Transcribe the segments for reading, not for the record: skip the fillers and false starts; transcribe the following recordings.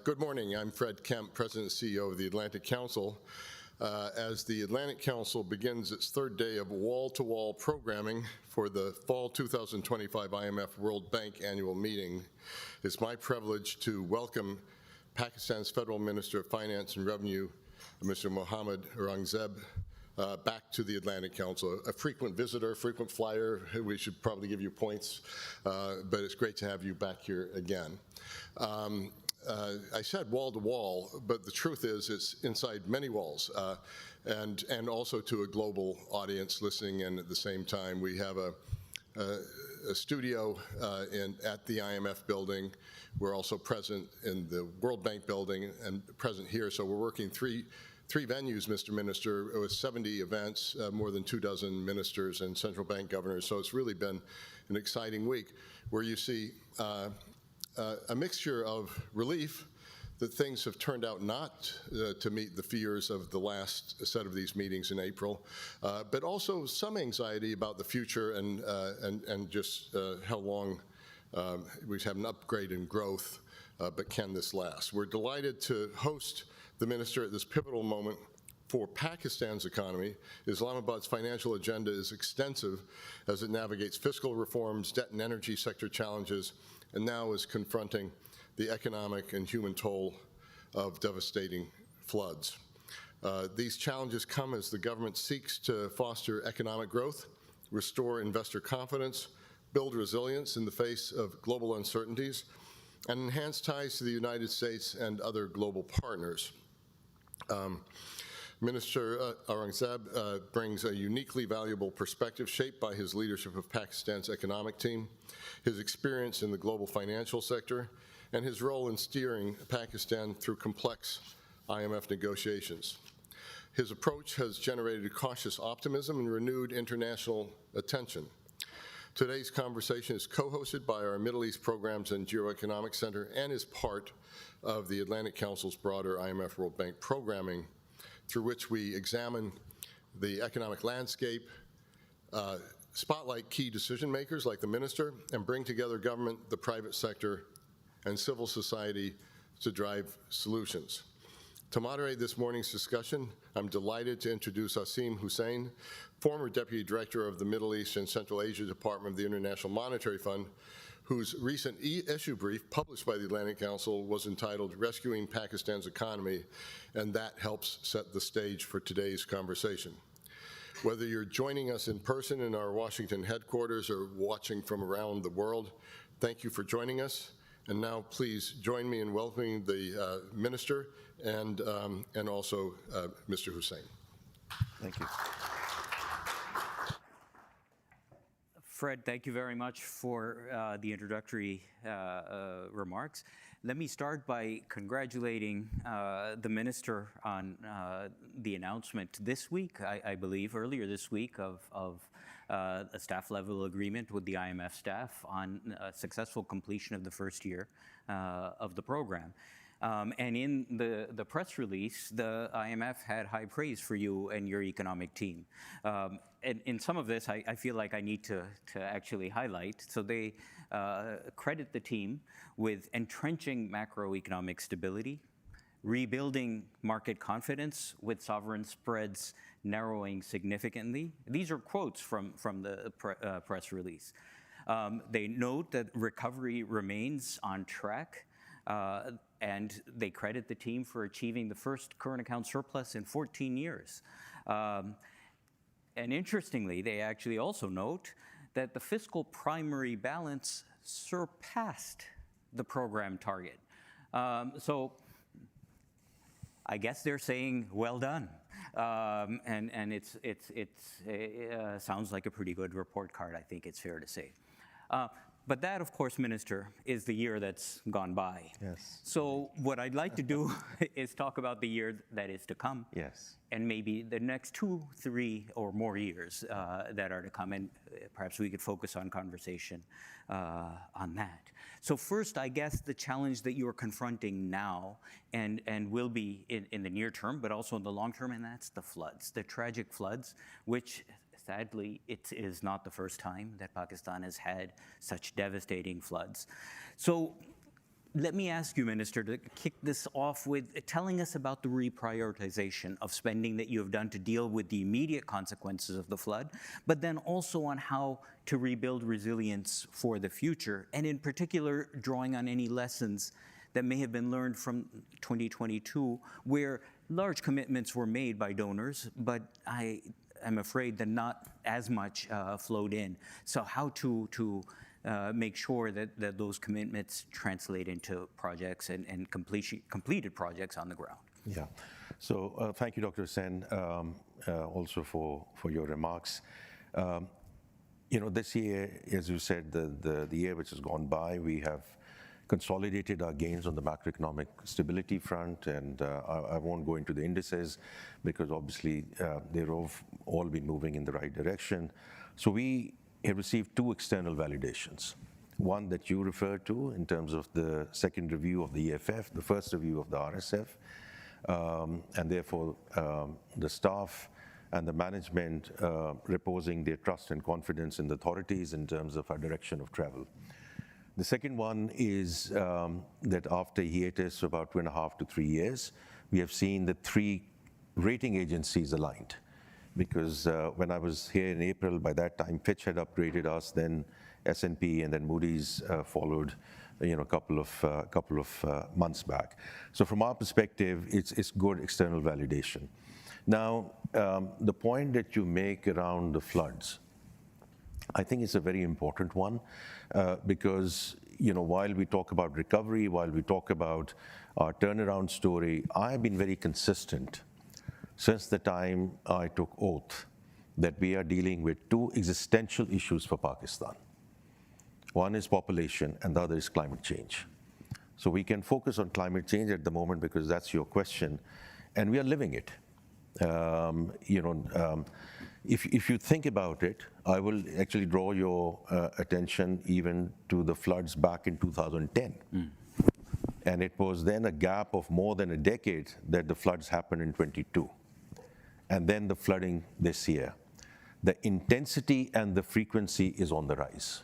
Good morning. I'm Fred Kemp, President and CEO of the Atlantic Council. As the Atlantic Council begins its third day of wall-to-wall programming for the fall 2025 IMF-World Bank annual meeting, it's my privilege to welcome Pakistan's Federal Minister of Finance and Revenue, Minister Mohammad Aurangzeb, back to the Atlantic Council. A frequent visitor, frequent flyer. We should probably give you points, but it's great to have you back here again. I said wall to wall, but the truth is it's inside many walls, and also to a global audience listening in at the same time. We have a studio at the IMF building. We're also present in the World Bank building and present here. So we're working three venues, Mr. Minister, with 70 events, more than 24 ministers and central bank governors. So it's really been an exciting week where you see a mixture of relief that things have turned out not to meet the fears of the last set of these meetings in April, but also some anxiety about the future and just how long we have an upgrade in growth, but can this last? We're delighted to host the minister at this pivotal moment for Pakistan's economy. Islamabad's financial agenda is extensive as it navigates fiscal reforms, debt and energy sector challenges, and now is confronting the economic and human toll of devastating floods. These challenges come as the government seeks to foster economic growth, restore investor confidence, build resilience in the face of global uncertainties, and enhance ties to the United States and other global partners. Minister Aurangzeb brings a uniquely valuable perspective shaped by his leadership of Pakistan's economic team, his experience in the global financial sector, and his role in steering Pakistan through complex IMF negotiations. His approach has generated cautious optimism and renewed international attention. Today's conversation is co-hosted by our Middle East Programs and Geoeconomic Center and is part of the Atlantic Council's broader IMF World Bank programming, through which we examine the economic landscape, spotlight key decision makers like the minister, and bring together government, the private sector, and civil society to drive solutions. To moderate this morning's discussion, I'm delighted to introduce Asim Hussain, former Deputy Director of the Middle East and Central Asia Department of the International Monetary Fund, whose recent issue brief published by the Atlantic Council was entitled Rescuing Pakistan's Economy, and that helps set the stage for today's conversation. Whether you're joining us in person in our Washington headquarters or watching from around the world, thank you for joining us. And now please join me in welcoming the Minister and also Mr. Hussain. Thank you. Fred, thank you very much for the introductory remarks. Let me start by congratulating the Minister on the announcement this week, I believe, earlier this week, of a staff-level agreement with the IMF staff on successful completion of the first year of the program. And in the press release, the IMF had high praise for you and your economic team. And in some of this, I feel like I need to actually highlight. So they credit the team with entrenching macroeconomic stability, rebuilding market confidence with sovereign spreads narrowing significantly. These are quotes from the press release. They note that recovery remains on track, and they credit the team for achieving the first current account surplus in 14 years. And interestingly, they actually also note that the fiscal primary balance surpassed the program target. So I guess they're saying, well done. And it sounds like a pretty good report card, I think it's fair to say. But that, of course, Minister, is the year that's gone by. Yes. So what I'd like to do is talk about the year that is to come. Yes. And maybe the next 2, 3, or more years that are to come. And perhaps we could focus on conversation on that. So first, I guess the challenge that you are confronting now and will be in the near term, but also in the long term, and that's the floods, the tragic floods, which sadly, it is not the first time that Pakistan has had such devastating floods. So Let me ask you, Minister, to kick this off with telling us about the reprioritization of spending that you have done to deal with the immediate consequences of the flood, but then also on how to rebuild resilience for the future, and in particular, drawing on any lessons that may have been learned from 2022, where large commitments were made by donors, but I'm afraid that not as much flowed in. So how to make sure that those commitments translate into projects and completed projects on the ground. Yeah. So thank you, Dr. Sen, also for your remarks. This year, as you said, the year which has gone by, we have consolidated our gains on the macroeconomic stability front, and I won't go into the indices because obviously they've all been moving in the right direction. So we have received two external validations. One that you referred to in terms of the second review of the EFF, the first review of the RSF, and therefore the staff and the management reposing their trust and confidence in the authorities in terms of our direction of travel. The second one is that after a hiatus of about 2.5 to 3 years, we have seen the three rating agencies aligned. Because when I was here in April, by that time, Fitch had upgraded us, then S&P, and then Moody's followed, a couple of months back. So from our perspective, it's good external validation. Now, the point that you make around the floods, I think it's a very important one because, while we talk about recovery, while we talk about our turnaround story, I've been very consistent since the time I took oath that we are dealing with two existential issues for Pakistan. One is population and the other is climate change. So we can focus on climate change at the moment because that's your question, and we are living it. If you think about it, I will actually draw your attention even to the floods back in 2010. And it was then a gap of more than a decade that the floods happened in 22. And then the flooding this year. The intensity and the frequency is on the rise.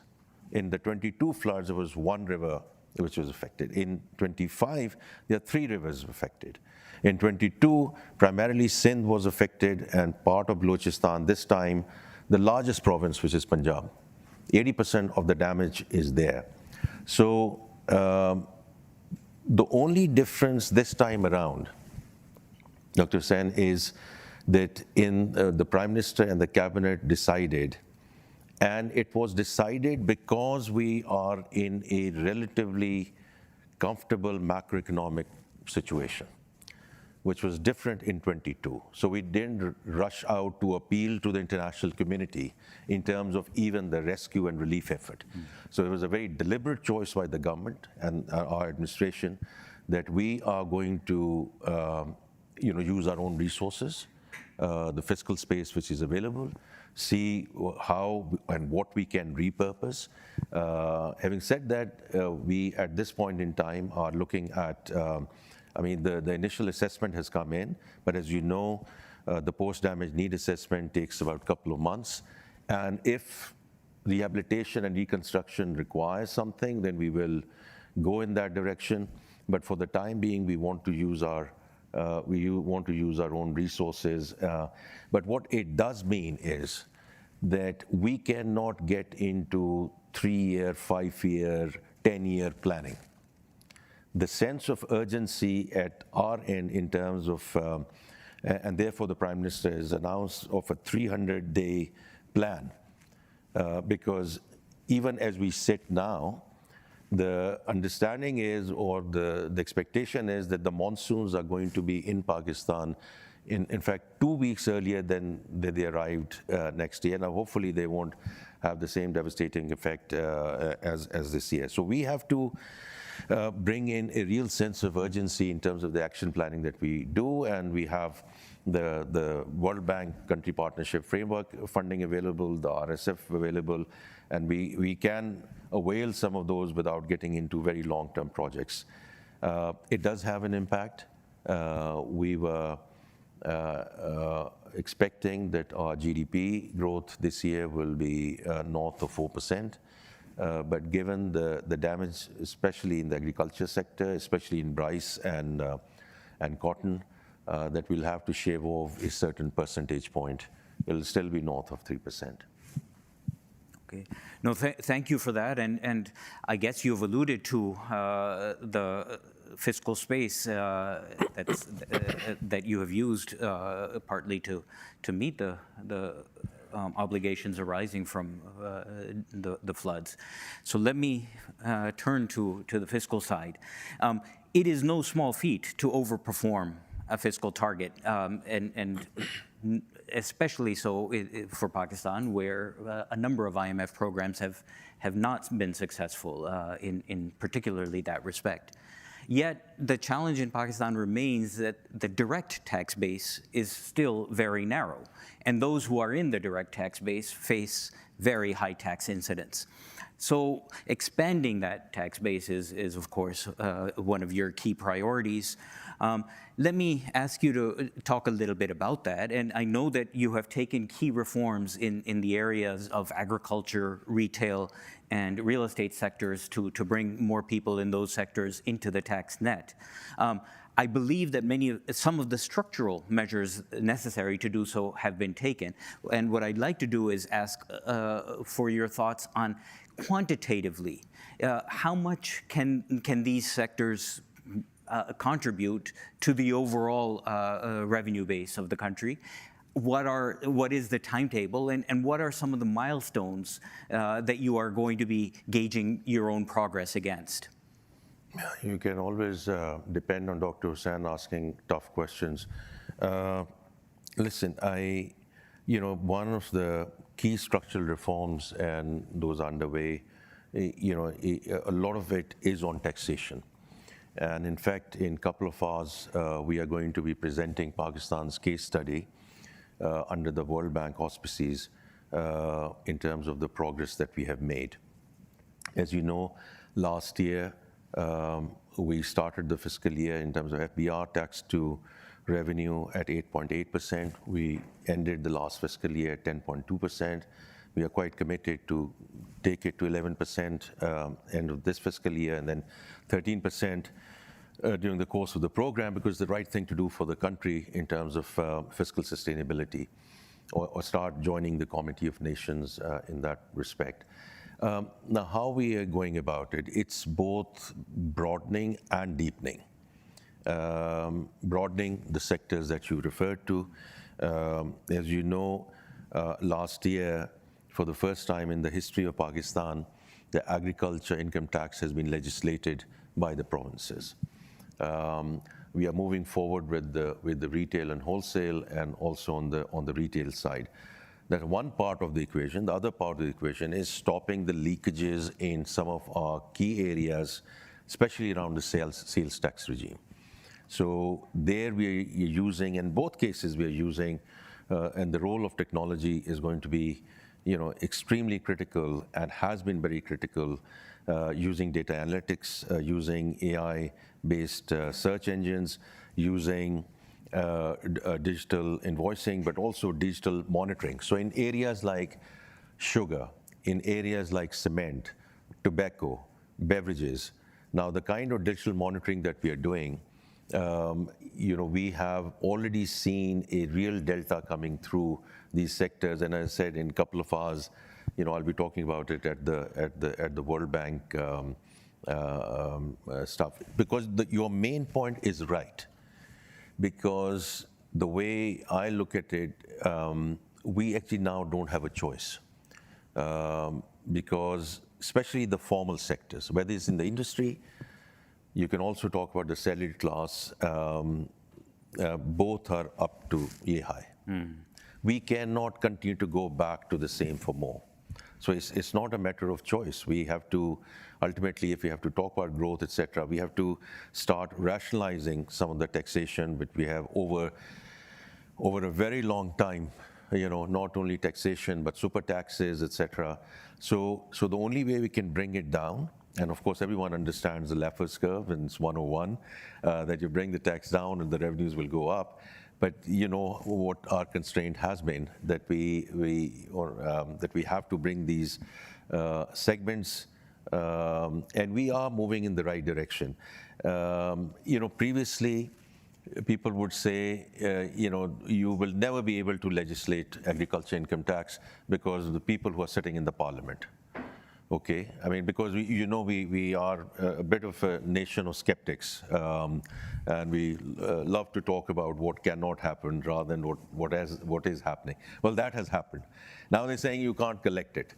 In the 22 floods, there was one river which was affected. In 25, there are three rivers affected. In 22, primarily Sindh was affected and part of Balochistan. This time, the largest province, which is Punjab. 80% of the damage is there. So the only difference this time around, Dr. Sen, is that the Prime Minister and the Cabinet decided, and it was decided because we are in a relatively comfortable macroeconomic situation, which was different in 22. So we didn't rush out to appeal to the international community in terms of even the rescue and relief effort. So it was a very deliberate choice by the government and our administration that we are going to use our own resources, the fiscal space which is available, see how and what we can repurpose. Having said that, we at this point in time are looking at, the initial assessment has come in, but as you know, the post-damage need assessment takes about a couple of months. And if rehabilitation and reconstruction requires something, then we will go in that direction. But for the time being, we want to use our own resources. But what it does mean is that we cannot get into 3-year, 5-year, 10-year planning. The sense of urgency at our end in terms of, and therefore the Prime Minister has announced of a 300-day plan, because even as we sit now, the understanding is, or the expectation is that the monsoons are going to be in Pakistan, in fact, 2 weeks earlier than they arrived next year. Now, hopefully they won't have the same devastating effect as this year. So we have to bring in a real sense of urgency in terms of the action planning that we do, and we have the World Bank Country Partnership Framework funding available, the RSF available, and we can avail some of those without getting into very long-term projects. It does have an impact. We were expecting that our GDP growth this year will be north of 4%. But given the damage, especially in the agriculture sector, especially in rice and cotton, that we'll have to shave off a certain percentage point. It'll still be north of 3%. Okay. No, thank you for that. And I guess you've alluded to the fiscal space that you have used partly to meet the obligations arising from the floods. So let me turn to the fiscal side. It is no small feat to overperform a fiscal target, and especially so for Pakistan, where a number of IMF programs have not been successful in particularly that respect. Yet the challenge in Pakistan remains that the direct tax base is still very narrow, and those who are in the direct tax base face very high tax incidence. So expanding that tax base is of course, one of your key priorities. Let me ask you to talk a little bit about that. And I know that you have taken key reforms in the areas of agriculture, retail, and real estate sectors to bring more people in those sectors into the tax net. I believe that some of the structural measures necessary to do so have been taken. And what I'd like to do is ask for your thoughts on quantitatively, how much can these sectors contribute to the overall revenue base of the country? What is the timetable, and what are some of the milestones that you are going to be gauging your own progress against? You can always depend on Dr. Hussain asking tough questions. Listen, one of the key structural reforms and those underway, a lot of it is on taxation. And in fact, in a couple of hours, we are going to be presenting Pakistan's case study under the World Bank auspices in terms of the progress that we have made. As you know, last year, we started the fiscal year in terms of FBR tax to revenue at 8.8%. We ended the last fiscal year at 10.2%. We are quite committed to take it to 11% end of this fiscal year, and then 13% during the course of the program, because the right thing to do for the country in terms of fiscal sustainability, or start joining the Committee of Nations in that respect. Now, how we are going about it, it's both broadening and deepening. Broadening the sectors that you referred to. As you know, last year, for the first time in the history of Pakistan, the agriculture income tax has been legislated by the provinces. We are moving forward with the retail and wholesale, and also on the retail side. That's one part of the equation. The other part of the equation is stopping the leakages in some of our key areas, especially around the sales tax regime. So there we are using, in both cases we are using, and the role of technology is going to be extremely critical, and has been very critical, using data analytics, using AI-based search engines, using digital invoicing, but also digital monitoring. So in areas like sugar, in areas like cement, tobacco, beverages, now the kind of digital monitoring that we are doing, we have already seen a real delta coming through these sectors. And as I said, in a couple of hours, I'll be talking about it at the World Bank stuff. Because your main point is right. Because the way I look at it, we actually now don't have a choice. Because especially the formal sectors, whether it's in the industry, you can also talk about the salaried class, both are up to high. We cannot continue to go back to the same for more. So it's not a matter of choice. We have to, ultimately, if we have to talk about growth, etc., we have to start rationalizing some of the taxation which we have over a very long time, not only taxation, but super taxes, etc. So the only way we can bring it down, and of course everyone understands the Laffer's curve, and it's 101, that you bring the tax down and the revenues will go up. But what our constraint has been, that we have to bring these segments, and we are moving in the right direction. Previously, people would say, you will never be able to legislate agriculture income tax because of the people who are sitting in the parliament. Okay, I mean, because we are a bit of a nation of skeptics, and we love to talk about what cannot happen rather than what is happening. Well, that has happened. Now they're saying you can't collect it.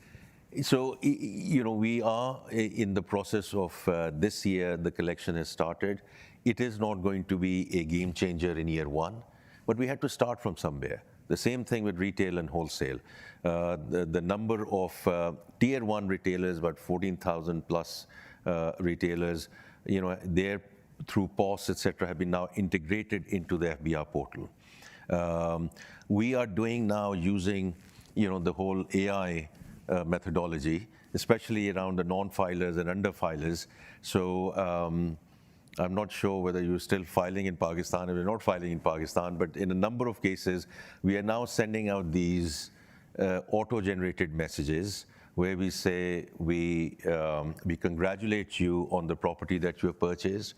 So, we are in the process of this year, the collection has started. It is not going to be a game changer in year one, but we had to start from somewhere. The same thing with retail and wholesale. The number of tier one retailers, about 14,000 plus retailers, they're through POS, et cetera, have been now integrated into the FBR portal. We are doing now using, the whole AI methodology, especially around the non-filers and under-filers. So I'm not sure whether you're still filing in Pakistan or you're not filing in Pakistan, but in a number of cases, we are now sending out these auto-generated messages where we say, we congratulate you on the property that you have purchased.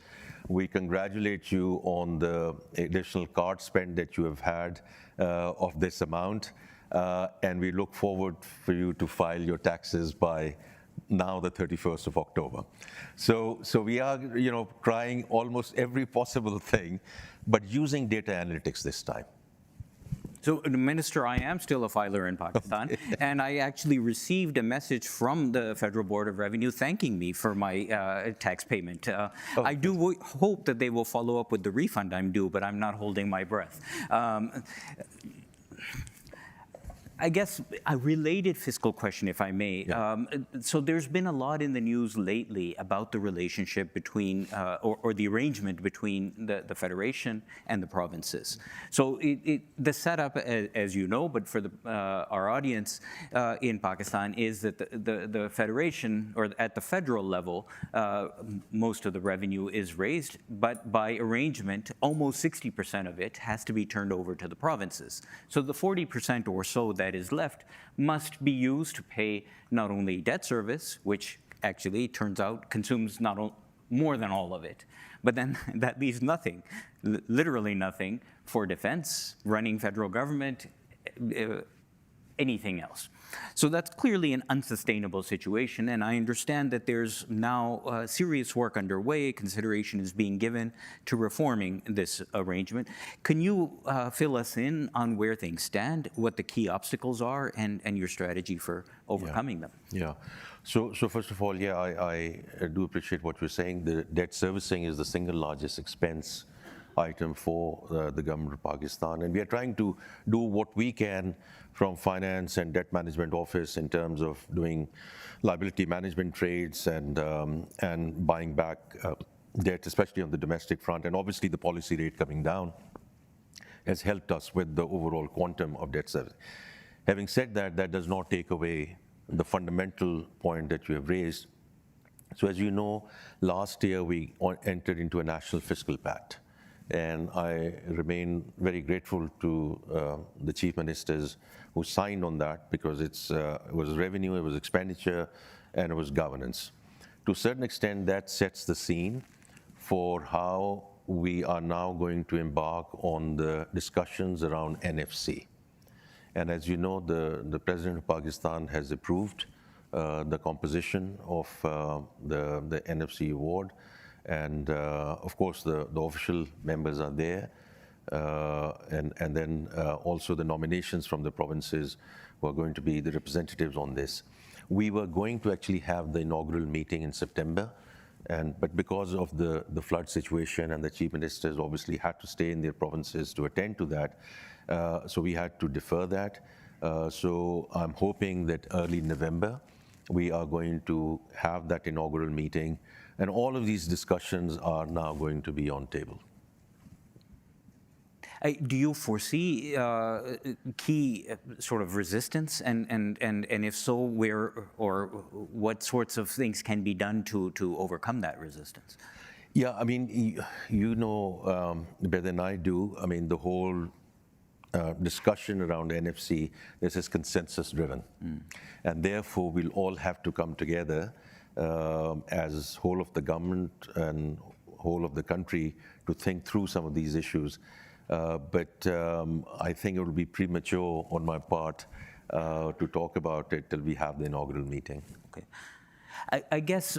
We congratulate you on the additional card spend that you have had of this amount. And we look forward for you to file your taxes by now the 31st of October. So we are, trying almost every possible thing, but using data analytics this time. So, Minister, I am still a filer in Pakistan, and I actually received a message from the Federal Board of Revenue thanking me for my tax payment. I do hope that they will follow up with the refund I'm due, but I'm not holding my breath. I guess a related fiscal question, if I may. Yeah. So there's been a lot in the news lately about the relationship between, or the arrangement between the Federation and the provinces. So the setup, as you know, but for our audience in Pakistan, is that the Federation, or at the federal level, most of the revenue is raised, but by arrangement, almost 60% of it has to be turned over to the provinces. So the 40% or so that is left must be used to pay not only debt service, which actually turns out consumes more than all of it, but then that leaves nothing, literally nothing, for defense, running federal government, anything else. So that's clearly an unsustainable situation, and I understand that there's now serious work underway. Consideration is being given to reforming this arrangement. Can you fill us in on where things stand, what the key obstacles are, and your strategy for overcoming them? Yeah. So first of all, yeah, I do appreciate what you're saying. The debt servicing is the single largest expense item for the government of Pakistan, and we are trying to do what we can from finance and debt management office in terms of doing liability management trades and buying back debt, especially on the domestic front. And obviously the policy rate coming down has helped us with the overall quantum of debt service. Having said that, that does not take away the fundamental point that you have raised. So as you know, last year we entered into a national fiscal pact. And I remain very grateful to the chief ministers who signed on that, because it was revenue, it was expenditure, and it was governance. To a certain extent, that sets the scene for how we are now going to embark on the discussions around NFC. And as you know, the President of Pakistan has approved the composition of the NFC award. And of course, the official members are there. And then also the nominations from the provinces were going to be the representatives on this. We were going to actually have the inaugural meeting in September, but because of the flood situation, and the chief ministers obviously had to stay in their provinces to attend to that, so we had to defer that. So I'm hoping that early November, we are going to have that inaugural meeting, and all of these discussions are now going to be on table. Do you foresee key sort of resistance, and if so, where or what sorts of things can be done to overcome that resistance? Yeah, I mean, you know better than I do. I mean, the whole discussion around NFC, this is consensus driven. And therefore, we'll all have to come together as whole of the government and whole of the country to think through some of these issues. But I think it would be premature on my part to talk about it till we have the inaugural meeting. Okay. I guess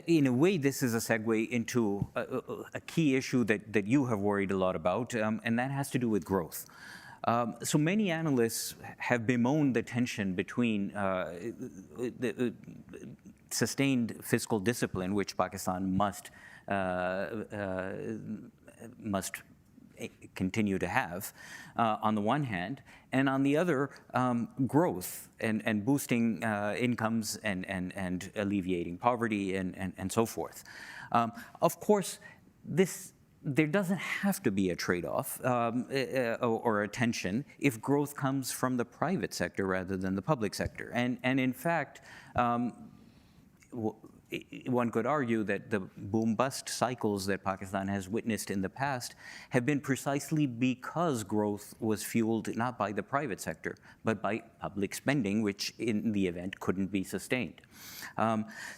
in a way this is a segue into a key issue that you have worried a lot about, and that has to do with growth. So many analysts have bemoaned the tension between the sustained fiscal discipline, which Pakistan must continue to have, on the one hand, and on the other, growth and boosting incomes and alleviating poverty and so forth. Of course, there doesn't have to be a trade-off or a tension if growth comes from the private sector rather than the public sector. And in fact, one could argue that the boom-bust cycles that Pakistan has witnessed in the past have been precisely because growth was fueled not by the private sector, but by public spending, which in the event couldn't be sustained.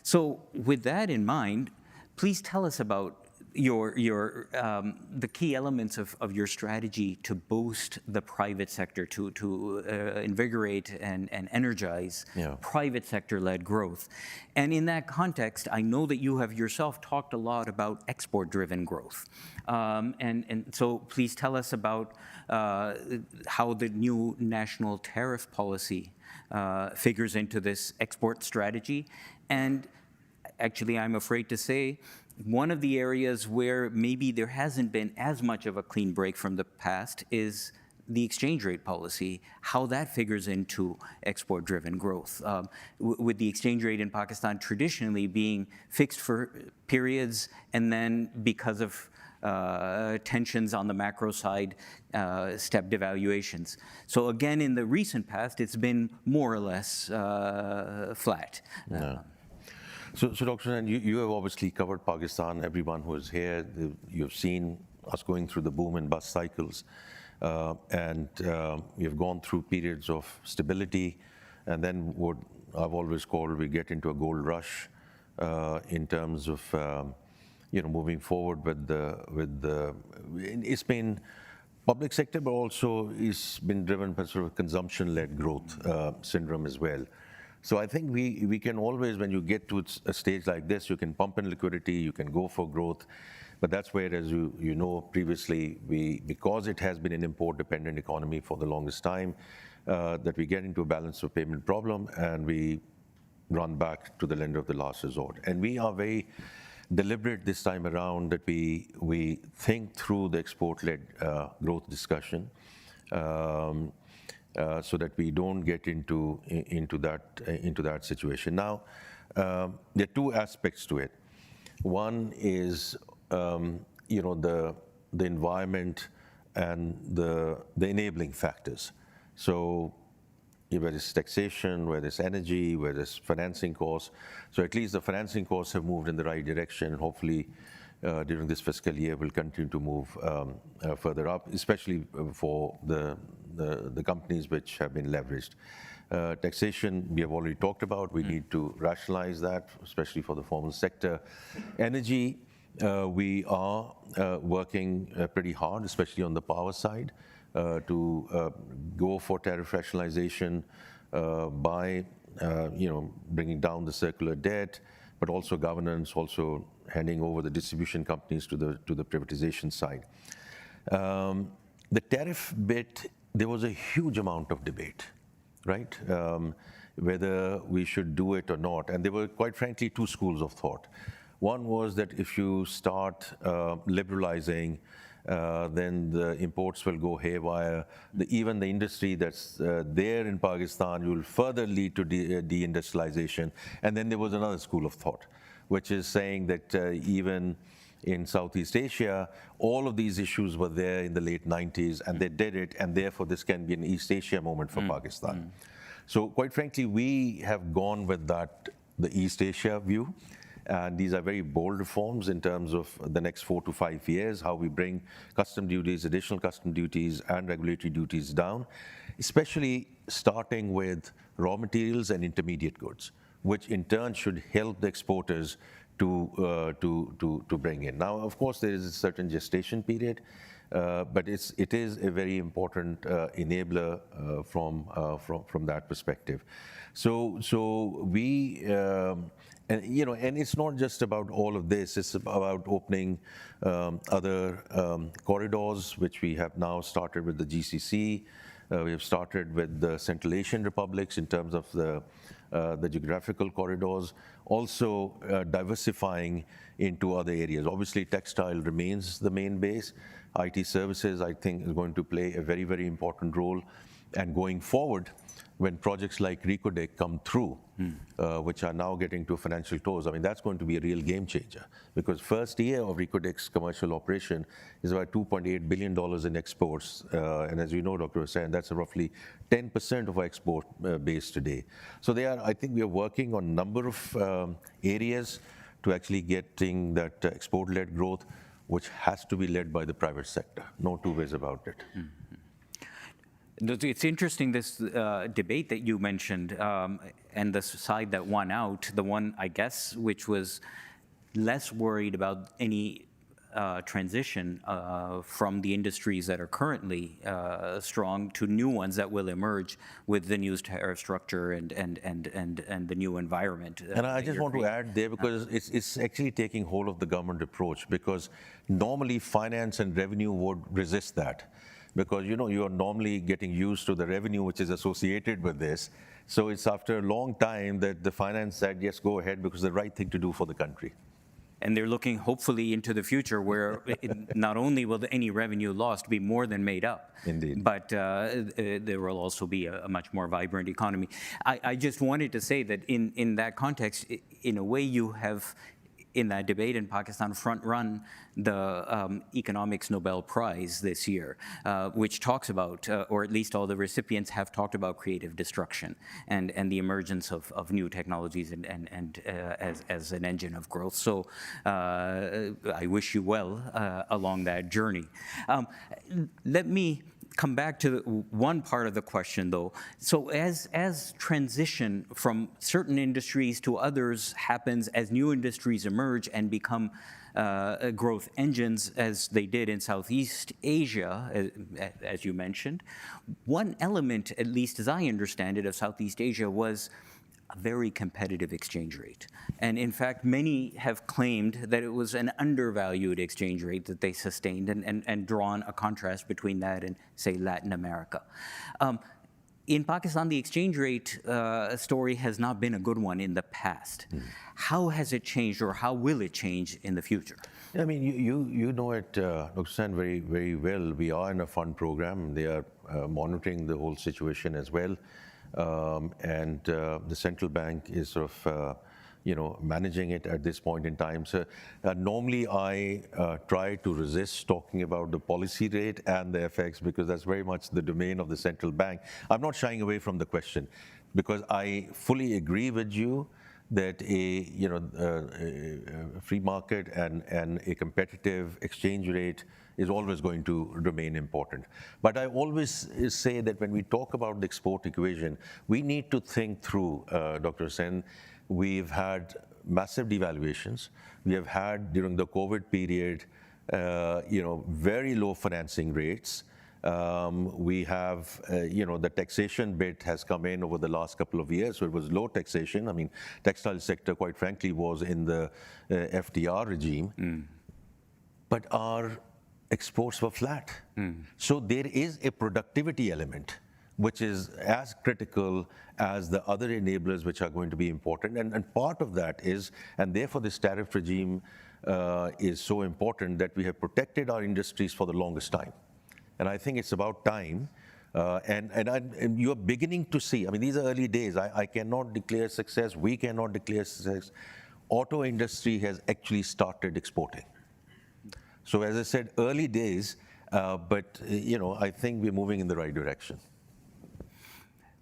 So with that in mind, please tell us about the key elements of your strategy to boost the private sector, to invigorate and energize private sector-led growth. And in that context, I know that you have yourself talked a lot about export-driven growth. And so please tell us about how the new national tariff policy figures into this export strategy. And actually, I'm afraid to say, one of the areas where maybe there hasn't been as much of a clean break from the past is the exchange rate policy, how that figures into export-driven growth. With the exchange rate in Pakistan traditionally being fixed for periods, and then because of tensions on the macro side, step devaluations. So again, in the recent past, it's been more or less flat. So Dr. Zain, you have obviously covered Pakistan. Everyone who is here, you've seen us going through the boom and bust cycles. And we have gone through periods of stability, and then what I've always called, we get into a gold rush in terms of moving forward with the it's been public sector, but also it's been driven by sort of consumption-led growth syndrome as well. So I think we can always, when you get to a stage like this, you can pump in liquidity, you can go for growth. But that's where, as you know, previously, because it has been an import-dependent economy for the longest time, that we get into a balance of payment problem and we run back to the lender of the last resort. And we are very deliberate this time around that we think through the export-led growth discussion. So that we don't get into that situation. Now, there are two aspects to it. One is the environment and the enabling factors. So whether it's taxation, whether it's energy, whether it's financing costs. So at least the financing costs have moved in the right direction. Hopefully, during this fiscal year, will continue to move further up, especially for the companies which have been leveraged. Taxation, we have already talked about. We need to rationalize that, especially for the formal sector. Energy, we are working pretty hard, especially on the power side, to go for tariff rationalization by bringing down the circular debt, but also governance, also handing over the distribution companies to the privatization side. The tariff bit, there was a huge amount of debate, right? Whether we should do it or not. And there were, quite frankly, two schools of thought. One was that if you start liberalizing, then the imports will go haywire. Even the industry that's there in Pakistan will further lead to deindustrialization. And then there was another school of thought, which is saying that even in Southeast Asia, all of these issues were there in the late 90s, and they did it, and therefore this can be an East Asia moment for Pakistan. So quite frankly, we have gone with that, the East Asia view, And these are very bold reforms in terms of the next 4 to 5 years, how we bring custom duties, additional custom duties, and regulatory duties down, especially starting with raw materials and intermediate goods, which in turn should help the exporters to bring in. Now, of course, there is a certain gestation period, but it is a very important enabler from that perspective. So we, and it's not just about all of this. It's about opening other corridors, which we have now started with the GCC. We have started with the Central Asian republics in terms of the geographical corridors, also diversifying into other areas. Obviously, textile remains the main base. IT services, I think, is going to play a very, very important role. And going forward, when projects like Recodec come through, which are now getting to financial close, I mean, that's going to be a real game changer, because first year of Recodec's commercial operation is about $2.8 billion in exports. And as you know, Dr. Hussain, that's roughly 10% of our export base today. So I think we are working on a number of areas to actually getting that export-led growth, which has to be led by the private sector. No two ways about it. It's interesting, this debate that you mentioned, and the side that won out, the one, I guess, which was less worried about any transition from the industries that are currently strong to new ones that will emerge with the new tariff structure and the new environment. And I just want to add there, because it's actually taking hold of the government approach, because normally finance and revenue would resist that, because you are normally getting used to the revenue which is associated with this. So it's after a long time that the finance said, yes, go ahead, because it's the right thing to do for the country. And they're looking hopefully into the future where not only will any revenue lost be more than made up, indeed, but there will also be a much more vibrant economy. I just wanted to say that in that context, in a way you have, in that debate in Pakistan, front-run the Economics Nobel Prize this year, which talks about, or at least all the recipients have talked about, creative destruction and the emergence of new technologies and as an engine of growth. So I wish you well along that journey. Let me come back to one part of the question, though. So as transition from certain industries to others happens, as new industries emerge and become growth engines, as they did in Southeast Asia, as you mentioned, one element, at least as I understand it, of Southeast Asia was a very competitive exchange rate. And in fact, many have claimed that it was an undervalued exchange rate that they sustained, and drawn a contrast between that and, say, Latin America. In Pakistan, the exchange rate story has not been a good one in the past. How has it changed, or how will it change in the future? I mean, you know it, Dr. Hussain, very, very well. We are in a fund program. They are monitoring the whole situation as well. And the central bank is sort of, managing it at this point in time. So normally I try to resist talking about the policy rate and the FX, because that's very much the domain of the central bank. I'm not shying away from the question, because I fully agree with you that a free market and a competitive exchange rate is always going to remain important. But I always say that when we talk about the export equation, we need to think through, Dr. Hussain, we've had massive devaluations. We have had, during the COVID period, very low financing rates. We have, the taxation bit has come in over the last couple of years, so it was low taxation. I mean, textile sector, quite frankly, was in the FDR regime. But our exports were flat. So there is a productivity element, which is as critical as the other enablers which are going to be important. And part of that is, and therefore this tariff regime is so important, that we have protected our industries for the longest time. And I think it's about time. And you're beginning to see, I mean, these are early days. I cannot declare success. We cannot declare success. Auto industry has actually started exporting. So as I said, early days, but I think we're moving in the right direction.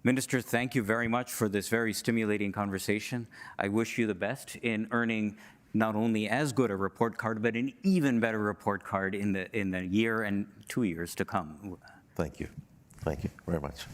Minister, thank you very much for this very stimulating conversation. I wish you the best in earning not only as good a report card, but an even better report card in the year and 2 years to come. Thank you. Thank you very much.